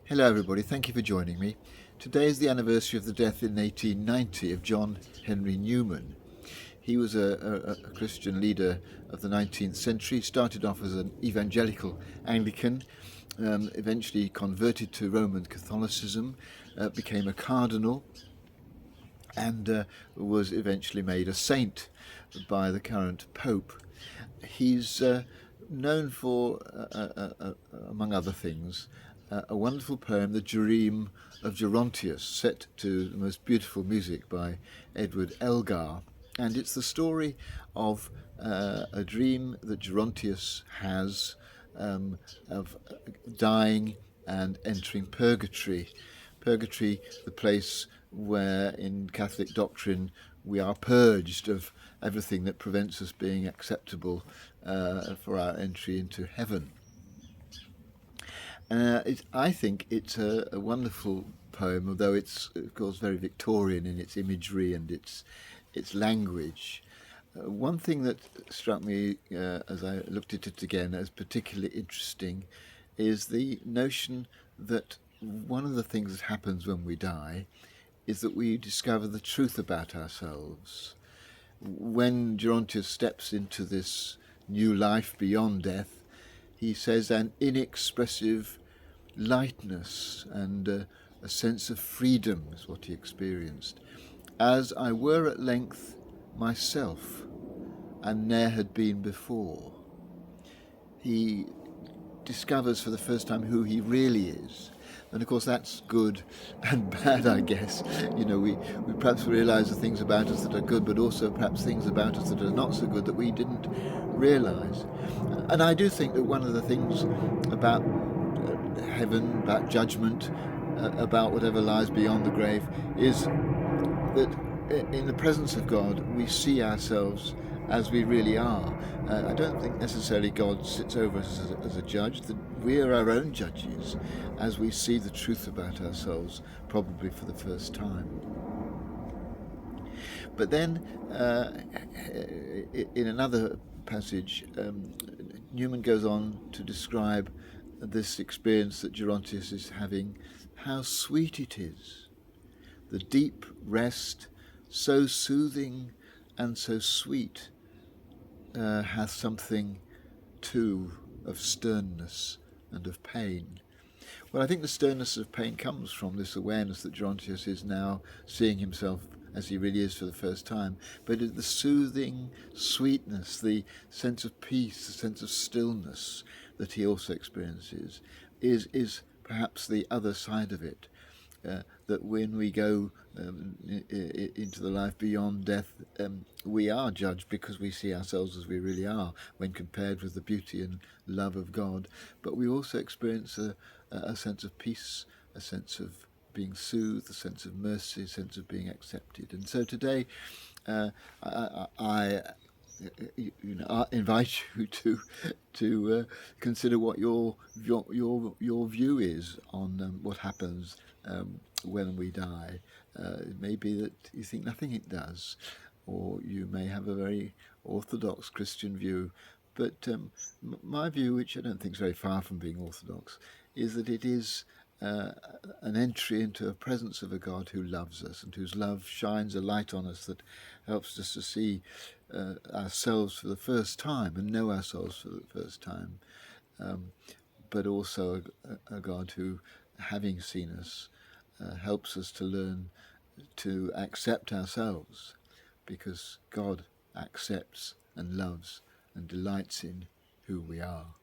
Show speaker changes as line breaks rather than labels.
Hello everybody, thank you for joining me. Today is the anniversary of the death in 1890 of John Henry Newman. He was a Christian leader of the 19th century. He started off as an evangelical Anglican, eventually converted to Roman Catholicism, became a cardinal, and was eventually made a saint by the current Pope. He's known for, among other things, a wonderful poem, The Dream of Gerontius, set to the most beautiful music by Edward Elgar. And it's the story of a dream that Gerontius has of dying and entering purgatory. Purgatory, the place where in Catholic doctrine we are purged of everything that prevents us being acceptable for our entry into heaven. I think it's a wonderful poem, although it's of course very Victorian in its imagery and its language. One thing that struck me as I looked at it again as particularly interesting is the notion that one of the things that happens when we die is that we discover the truth about ourselves. When Gerontius steps into this new life beyond death, he says an inexpressive lightness and a sense of freedom is what he experienced. As I were at length myself, and ne'er had been before. He discovers for the first time who he really is. And of course that's good and bad, I guess. We perhaps realise the things about us that are good, but also perhaps things about us that are not so good that we didn't realise. And I do think that one of the things about heaven, about judgment, about whatever lies beyond the grave, is that in the presence of God we see ourselves as we really are. I don't think necessarily God sits over us as a judge, that we are our own judges as we see the truth about ourselves, probably for the first time. But then, in another passage, Newman goes on to describe this experience that Gerontius is having, how sweet it is, the deep rest, so soothing and so sweet, has something too of sternness and of pain. Well, I think the sternness of pain comes from this awareness that Gerontius is now seeing himself as he really is for the first time, but the soothing sweetness, the sense of peace, the sense of stillness that he also experiences is perhaps the other side of it. That when we go into the life beyond death, we are judged because we see ourselves as we really are when compared with the beauty and love of God. But we also experience a sense of peace, a sense of being soothed, a sense of mercy, a sense of being accepted. And so today, I invite you to consider what your view is on what happens when we die. It may be that you think nothing it does, or you may have a very orthodox Christian view. But my view, which I don't think is very far from being orthodox, is that it is an entry into a presence of a God who loves us and whose love shines a light on us that helps us to see ourselves for the first time and know ourselves for the first time, but also a God who, having seen us, helps us to learn to accept ourselves, because God accepts and loves and delights in who we are.